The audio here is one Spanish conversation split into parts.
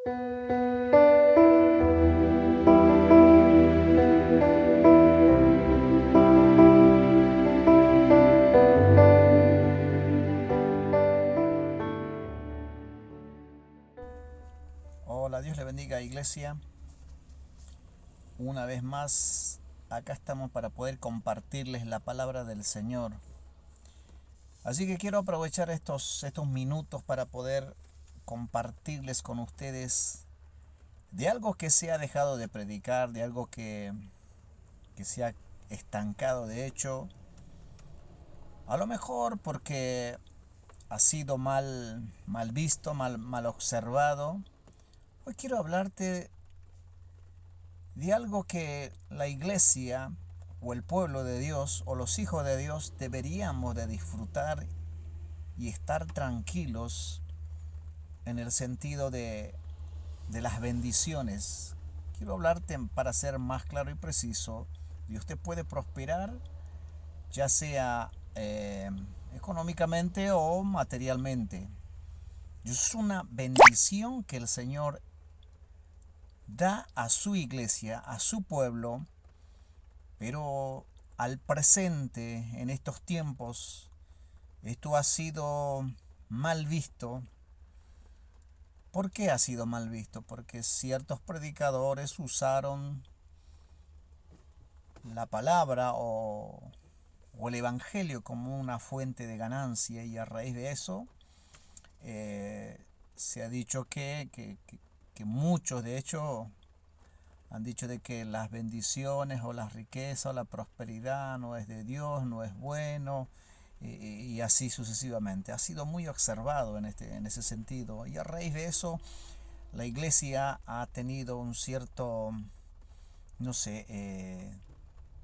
Hola, Dios le bendiga, iglesia. Una vez más, acá estamos para poder compartirles la palabra del Señor. Así que quiero aprovechar estos minutos para poder compartirles con ustedes de algo que se ha dejado de predicar, de algo que se ha estancado, de hecho, a lo mejor porque ha sido mal visto, mal observado. Hoy quiero hablarte de algo que la iglesia o el pueblo de Dios o los hijos de Dios deberíamos de disfrutar y estar tranquilos en el sentido de las bendiciones. Quiero hablarte para ser más claro y preciso, y usted puede prosperar ya sea económicamente o materialmente. Es una bendición que el Señor da a su iglesia, a su pueblo. Pero al presente, en estos tiempos, esto ha sido mal visto. ¿Por qué ha sido mal visto? Porque ciertos predicadores usaron la palabra o el evangelio como una fuente de ganancia, y a raíz de eso eh, se ha dicho que muchos, de hecho, han dicho de que las bendiciones o las riquezas o la prosperidad no es de Dios, no es bueno, y así sucesivamente. Ha sido muy observado en ese sentido. Y a raíz de eso, la iglesia ha tenido un cierto, no sé,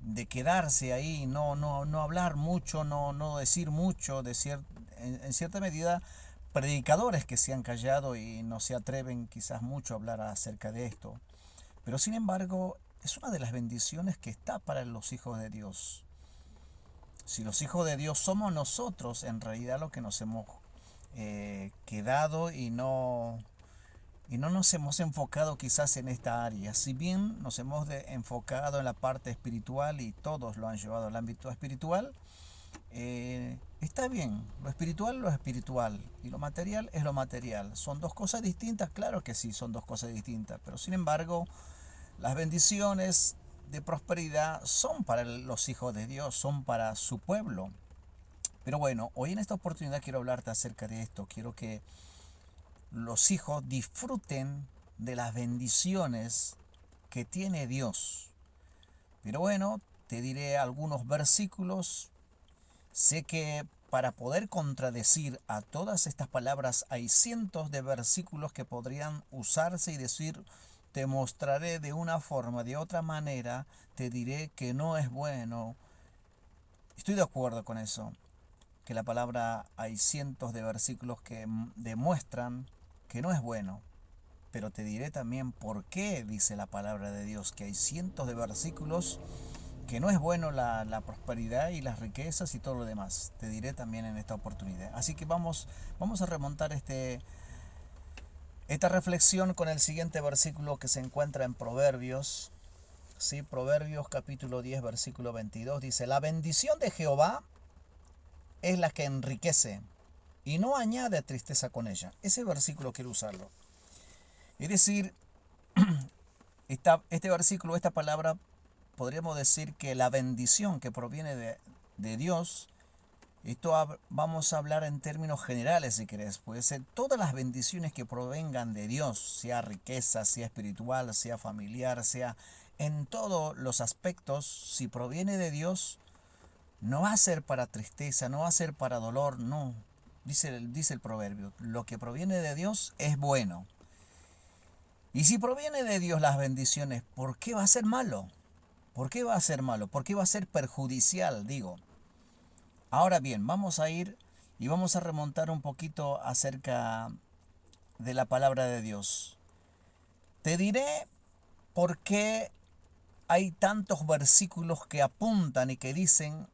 de quedarse ahí, no hablar mucho, no decir mucho, en cierta medida, predicadores que se han callado y no se atreven quizás mucho a hablar acerca de esto. Pero sin embargo, es una de las bendiciones que está para los hijos de Dios. Si los hijos de Dios somos nosotros, en realidad lo que nos hemos quedado y no nos hemos enfocado quizás en esta área. Si bien nos hemos enfocado en la parte espiritual y todos lo han llevado al ámbito espiritual, está bien. Lo espiritual y lo material es lo material. ¿Son dos cosas distintas? Claro que sí, son dos cosas distintas. Pero sin embargo, las bendiciones de prosperidad son para los hijos de Dios, son para su pueblo. Pero bueno, hoy en esta oportunidad quiero hablarte acerca de esto. Quiero que los hijos disfruten de las bendiciones que tiene Dios. Pero bueno, te diré algunos versículos. Sé que para poder contradecir a todas estas palabras hay cientos de versículos que podrían usarse y decir: te mostraré de una forma, de otra manera, te diré que no es bueno. Estoy de acuerdo con eso, que la palabra hay cientos de versículos que demuestran que no es bueno. Pero te diré también por qué dice la palabra de Dios que hay cientos de versículos que no es bueno la prosperidad y las riquezas y todo lo demás. Te diré también en esta oportunidad. Así que vamos a remontar esta reflexión con el siguiente versículo que se encuentra en Proverbios. Sí, Proverbios capítulo 10, versículo 22 dice: la bendición de Jehová es la que enriquece y no añade tristeza con ella. Ese versículo quiero usarlo. Es decir, este versículo, esta palabra, podríamos decir que la bendición que proviene de Dios, vamos a hablar en términos generales si querés, puede ser todas las bendiciones que provengan de Dios, sea riqueza, sea espiritual, sea familiar, sea en todos los aspectos. Si proviene de Dios, no va a ser para tristeza, no va a ser para dolor, no. Dice el proverbio, lo que proviene de Dios es bueno. Y si proviene de Dios las bendiciones, ¿por qué va a ser malo? ¿Por qué va a ser malo? ¿Por qué va a ser perjudicial? Digo. Ahora bien, vamos a ir y vamos a remontar un poquito acerca de la palabra de Dios. Te diré por qué hay tantos versículos que apuntan y que dicen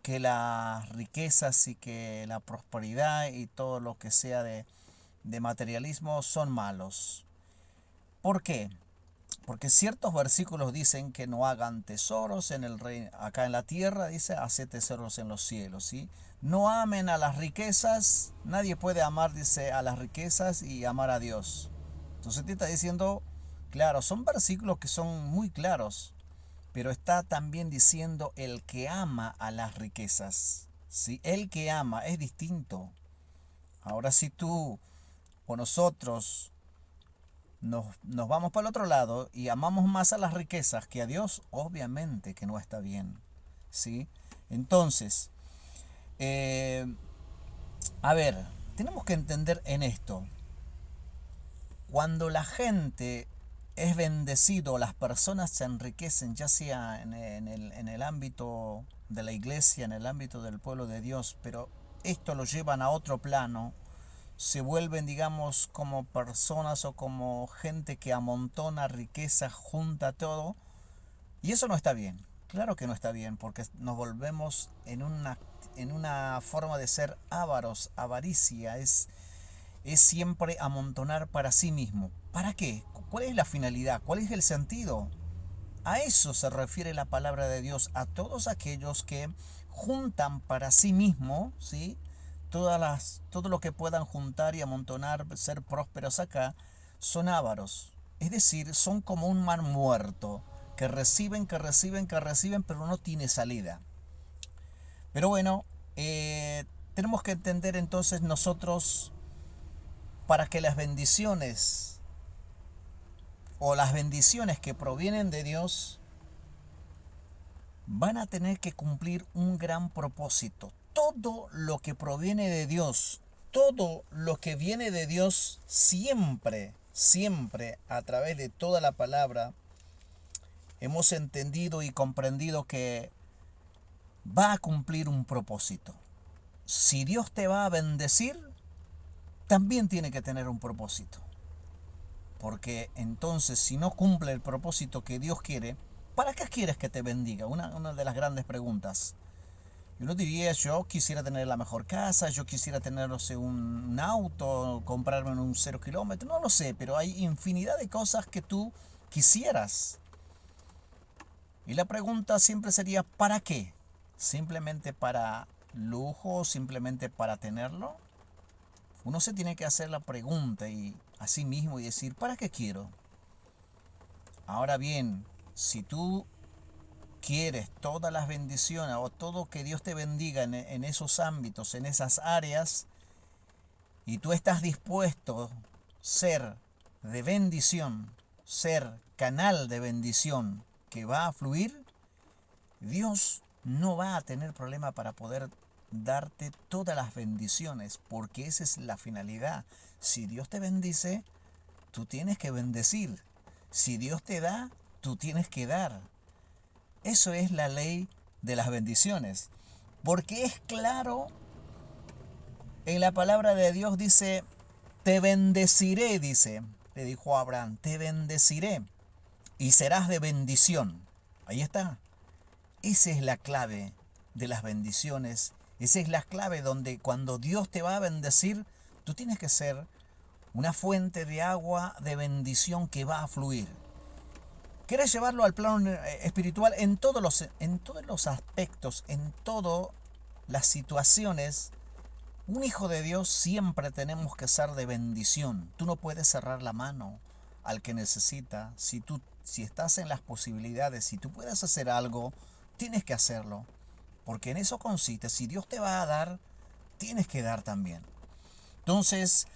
que las riquezas y que la prosperidad y todo lo que sea de materialismo son malos. ¿Por qué? Porque ciertos versículos dicen que no hagan tesoros en el reino, acá en la tierra, dice, hace tesoros en los cielos, ¿sí? No amen a las riquezas, nadie puede amar, dice, a las riquezas y amar a Dios. Entonces te está diciendo, claro, son versículos que son muy claros, pero está también diciendo el que ama a las riquezas, ¿sí? El que ama es distinto. Ahora si tú o nosotros nos vamos para el otro lado y amamos más a las riquezas que a Dios, obviamente que no está bien. ¿Sí? Entonces, eh, a ver, tenemos que entender en esto. Cuando la gente es bendecido, las personas se enriquecen, ya sea en el ámbito de la iglesia, en el ámbito del pueblo de Dios, pero esto lo llevan a otro plano, se vuelven, digamos, como personas o como gente que amontona riqueza, junta todo, y eso no está bien. Claro que no está bien, porque nos volvemos en una forma de ser ávaros, avaricia, es siempre amontonar para sí mismo. ¿Para qué? ¿Cuál es la finalidad? ¿Cuál es el sentido? A eso se refiere la palabra de Dios, a todos aquellos que juntan para sí mismo, ¿sí? Todo lo que puedan juntar y amontonar, ser prósperos acá, son ávaros. Es decir, son como un mar muerto, que reciben, que reciben, que reciben, pero no tiene salida. Pero bueno, tenemos que entender entonces nosotros para que las bendiciones o las bendiciones que provienen de Dios van a tener que cumplir un gran propósito. Todo lo que proviene de Dios, todo lo que viene de Dios, siempre, siempre, a través de toda la palabra, hemos entendido y comprendido que va a cumplir un propósito. Si Dios te va a bendecir, también tiene que tener un propósito. Porque entonces, si no cumple el propósito que Dios quiere, ¿para qué quieres que te bendiga? Una de las grandes preguntas. Y uno diría, yo quisiera tener la mejor casa, yo quisiera tener, no sé, un auto, comprarme un 0 kilómetro, no lo sé, pero hay infinidad de cosas que tú quisieras. Y la pregunta siempre sería, ¿para qué? ¿Simplemente para lujo, simplemente para tenerlo? Uno se tiene que hacer la pregunta y a sí mismo y decir, ¿para qué quiero? Ahora bien, si tú quieres todas las bendiciones o todo que Dios te bendiga en esos ámbitos, en esas áreas, y tú estás dispuesto a ser de bendición, ser canal de bendición que va a fluir, Dios no va a tener problema para poder darte todas las bendiciones, porque esa es la finalidad. Si Dios te bendice, tú tienes que bendecir. Si Dios te da, tú tienes que dar. Eso es la ley de las bendiciones. Porque es claro, en la palabra de Dios dice, te bendeciré, dice, le dijo a Abraham, te bendeciré y serás de bendición. Ahí está. Esa es la clave de las bendiciones. Esa es la clave donde cuando Dios te va a bendecir, tú tienes que ser una fuente de agua de bendición que va a fluir. ¿Quieres llevarlo al plano espiritual en todos los aspectos, en todas las situaciones? Un hijo de Dios siempre tenemos que ser de bendición. Tú no puedes cerrar la mano al que necesita. Si estás en las posibilidades, si tú puedes hacer algo, tienes que hacerlo. Porque en eso consiste. Si Dios te va a dar, tienes que dar también. Entonces,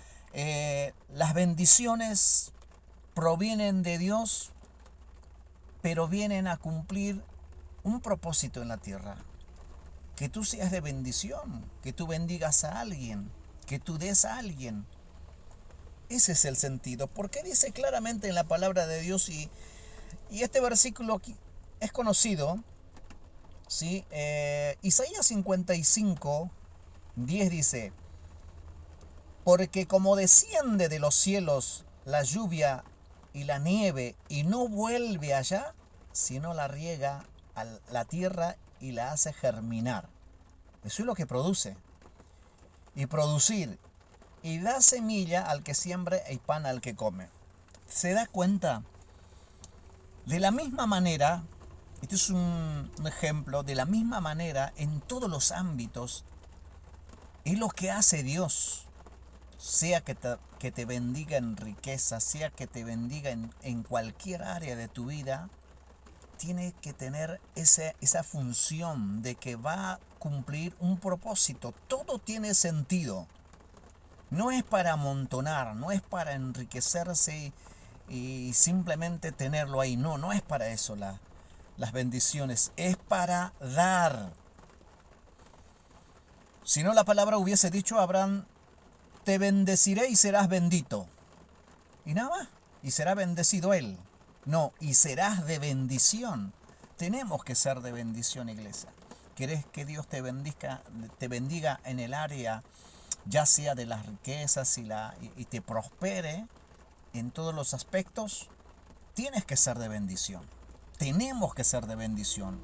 las bendiciones provienen de Dios, pero vienen a cumplir un propósito en la tierra. Que tú seas de bendición, que tú bendigas a alguien, que tú des a alguien. Ese es el sentido, porque dice claramente en la palabra de Dios y este versículo es conocido, ¿sí? Isaías 55, 10 dice, porque como desciende de los cielos la lluvia y la nieve y no vuelve allá, sino la riega a la tierra y la hace germinar. Eso es lo que produce. Y producir. Y da semilla al que siembre y pan al que come. se da cuenta, de la misma manera, este es un ejemplo, de la misma manera, en todos los ámbitos, es lo que hace Dios. Sea que te bendiga en riqueza, sea que te bendiga en cualquier área de tu vida, tiene que tener esa función de que va a cumplir un propósito. Todo tiene sentido. No es para amontonar, no es para enriquecerse y simplemente tenerlo ahí. No, no es para eso las bendiciones. Es para dar. Si no, la palabra hubiese dicho a Abraham, te bendeciré y serás bendito. Y nada más. Y será bendecido él. No, y serás de bendición. Tenemos que ser de bendición, iglesia. ¿Querés que Dios te bendiga en el área, ya sea de las riquezas y te prospere en todos los aspectos? Tienes que ser de bendición. Tenemos que ser de bendición.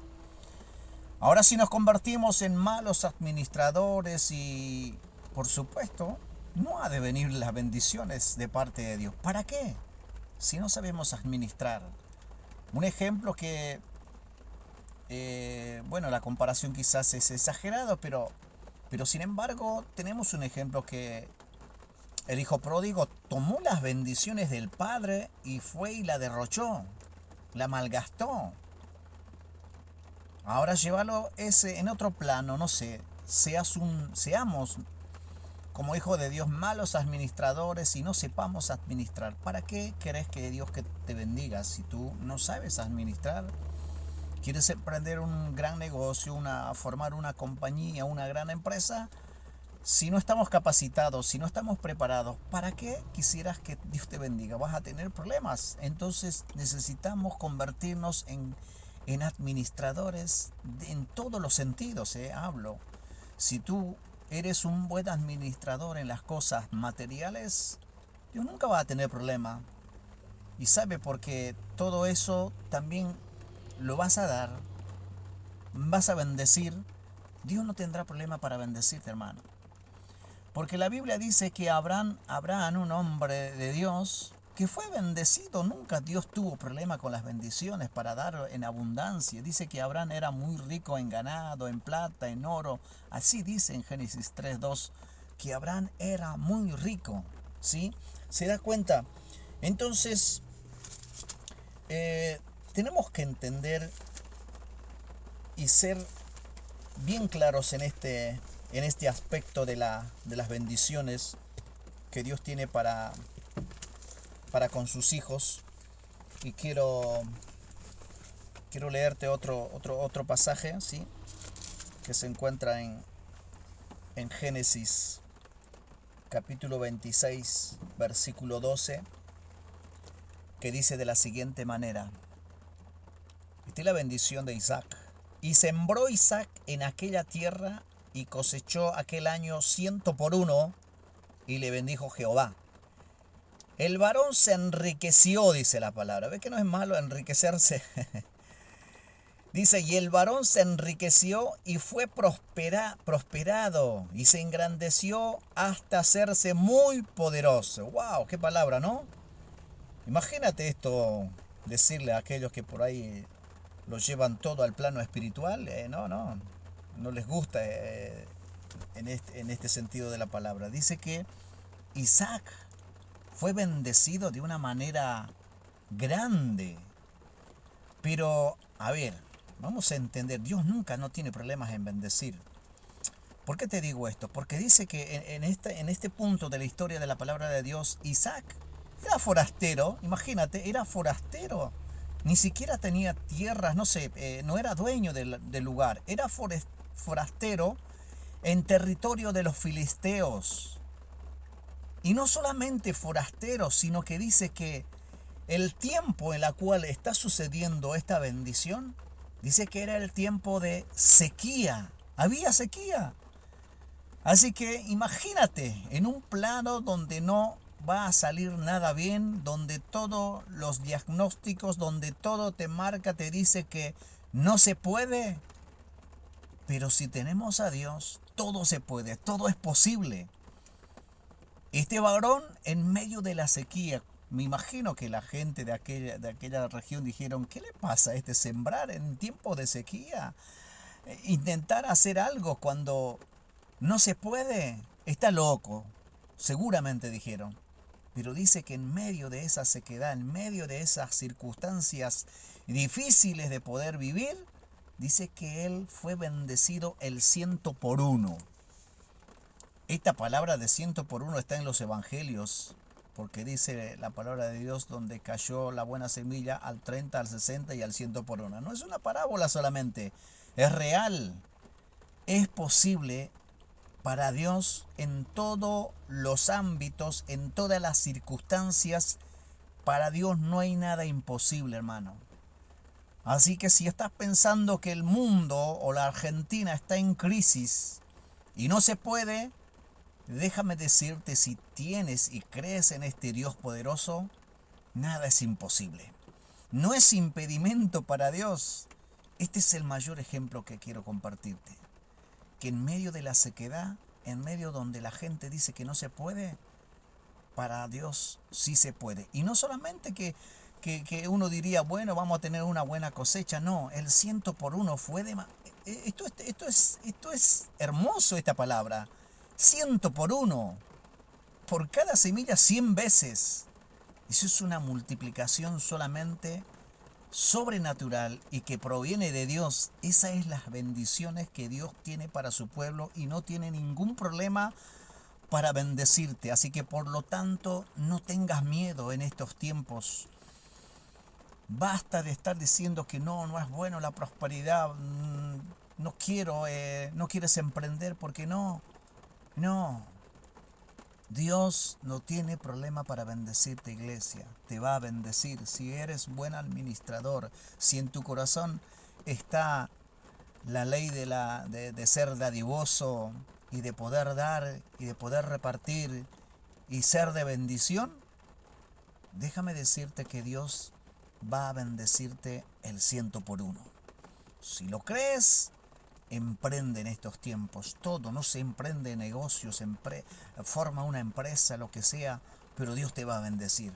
Ahora, si nos convertimos en malos administradores y, por supuesto, no ha de venir las bendiciones de parte de Dios. ¿Para qué? Si no sabemos administrar. Un ejemplo que, bueno, la comparación quizás es exagerado, pero sin embargo tenemos un ejemplo que el hijo pródigo tomó las bendiciones del padre y fue y la derrochó, la malgastó. Ahora llévalo ese en otro plano, no sé, seamos como hijo de Dios malos administradores y no sepamos administrar. ¿Para qué querés que Dios que te bendiga si tú no sabes administrar? ¿Quieres emprender un gran negocio, formar una compañía, una gran empresa? Si no estamos capacitados, si no estamos preparados, ¿para qué quisieras que Dios te bendiga? Vas a tener problemas. Entonces necesitamos convertirnos en administradores en todos los sentidos, hablo. Si tú eres un buen administrador en las cosas materiales, Dios nunca va a tener problema. Y sabe, porque todo eso también lo vas a dar, vas a bendecir. Dios no tendrá problema para bendecirte, hermano. Porque la Biblia dice que Abraham, un hombre de Dios, que fue bendecido, nunca Dios tuvo problema con las bendiciones para dar en abundancia. Dice que Abraham era muy rico en ganado, en plata, en oro. Así dice en Génesis 3:2, que Abraham era muy rico. ¿Sí? ¿Se da cuenta? Entonces, tenemos que entender y ser bien claros en este aspecto de las bendiciones que Dios tiene para con sus hijos. Y quiero leerte otro pasaje, ¿sí? Que se encuentra en Génesis capítulo 26, versículo 12, que dice de la siguiente manera. Esta es la bendición de Isaac. Y sembró Isaac en aquella tierra y cosechó aquel año 100 por 1, y le bendijo Jehová. El varón se enriqueció, dice la palabra. ¿Ves que no es malo enriquecerse? Dice, y el varón se enriqueció y fue prosperado y se engrandeció hasta hacerse muy poderoso. ¡Wow! ¡Qué palabra!, ¿no? Imagínate esto, decirle a aquellos que por ahí lo llevan todo al plano espiritual. No les gusta en este sentido de la palabra. Dice que Isaac fue bendecido de una manera grande. Pero, a ver, vamos a entender, Dios nunca no tiene problemas en bendecir. ¿Por qué te digo esto? Porque dice que en este punto de la historia de la palabra de Dios, Isaac era forastero, imagínate, era forastero. Ni siquiera tenía tierras, no sé, no era dueño del lugar, era forastero en territorio de los filisteos. Y no solamente forastero, sino que dice que el tiempo en el cual está sucediendo esta bendición, dice que era el tiempo de sequía. Había sequía. Así que imagínate, en un plano donde no va a salir nada bien, donde todos los diagnósticos, donde todo te marca, te dice que no se puede. Pero si tenemos a Dios, todo se puede, todo es posible. Este varón en medio de la sequía, Me imagino que la gente de aquella región dijeron, ¿qué le pasa a este sembrar en tiempos de sequía? Intentar hacer algo cuando no se puede. Está loco. Seguramente dijeron. Pero dice que en medio de esa sequedad, en medio de esas circunstancias difíciles de poder vivir, dice que él fue bendecido el 100 por 1. Esta palabra de 100 por 1 está en los evangelios, porque dice la palabra de Dios donde cayó la buena semilla al 30, al 60 y al 100 por 1. No es una parábola solamente, es real. Es posible para Dios en todos los ámbitos, en todas las circunstancias. Para Dios no hay nada imposible, hermano. Así que si estás pensando que el mundo o la Argentina está en crisis y no se puede, déjame decirte, si tienes y crees en este Dios poderoso, nada es imposible. No es impedimento para Dios. Este es el mayor ejemplo que quiero compartirte. Que en medio de la sequedad, en medio donde la gente dice que no se puede, para Dios sí se puede. Y no solamente que uno diría, bueno, vamos a tener una buena cosecha. No, el 100 por 1 fue de... Esto es hermoso, esta palabra. 100 por 1. Por cada semilla 100 veces. Eso es una multiplicación solamente sobrenatural y que proviene de Dios. Esas es las bendiciones que Dios tiene para su pueblo y no tiene ningún problema para bendecirte. Así que por lo tanto no tengas miedo en estos tiempos. Basta de estar diciendo que no es bueno la prosperidad, no quiero, no quieres emprender porque no. Dios no tiene problema para bendecirte, iglesia. Te va a bendecir si eres buen administrador, si en tu corazón está la ley de ser dadivoso y de poder dar y de poder repartir y ser de bendición. Déjame decirte que Dios va a bendecirte el 100 por 1. Si lo crees, emprende en estos tiempos. Todo, no se emprende negocios, forma una empresa, lo que sea, pero Dios te va a bendecir.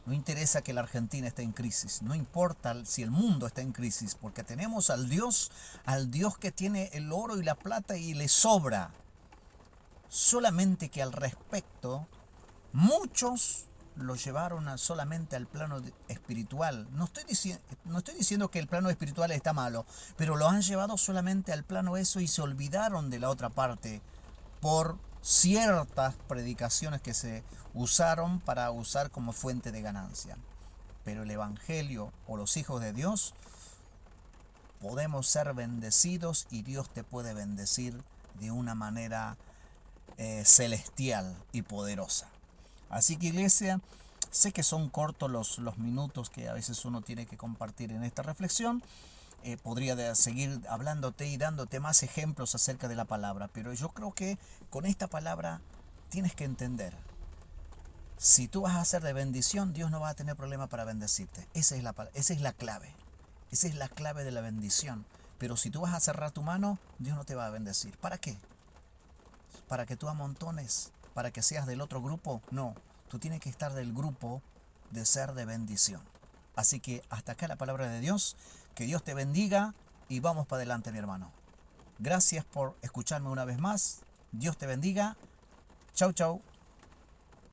No interesa que la Argentina esté en crisis, no importa si el mundo está en crisis, porque tenemos al Dios que tiene el oro y la plata y le sobra. Solamente que al respecto, muchos lo llevaron solamente al plano espiritual. No estoy diciendo que el plano espiritual está malo, pero lo han llevado solamente al plano eso y se olvidaron de la otra parte por ciertas predicaciones que se usaron para usar como fuente de ganancia. Pero el Evangelio o los hijos de Dios podemos ser bendecidos y Dios te puede bendecir de una manera celestial y poderosa. Así que, iglesia, sé que son cortos los minutos que a veces uno tiene que compartir en esta reflexión. Podría seguir hablándote y dándote más ejemplos acerca de la palabra, pero yo creo que con esta palabra tienes que entender. Si tú vas a ser de bendición, Dios no va a tener problema para bendecirte. Esa es la clave. Esa es la clave de la bendición. Pero si tú vas a cerrar tu mano, Dios no te va a bendecir. ¿Para qué? ¿Para que tú amontones? ¿Para que seas del otro grupo? No, tú tienes que estar del grupo de ser de bendición. Así que hasta acá la palabra de Dios. Que Dios te bendiga y vamos para adelante, mi hermano. Gracias por escucharme una vez más. Dios te bendiga. Chau, chau.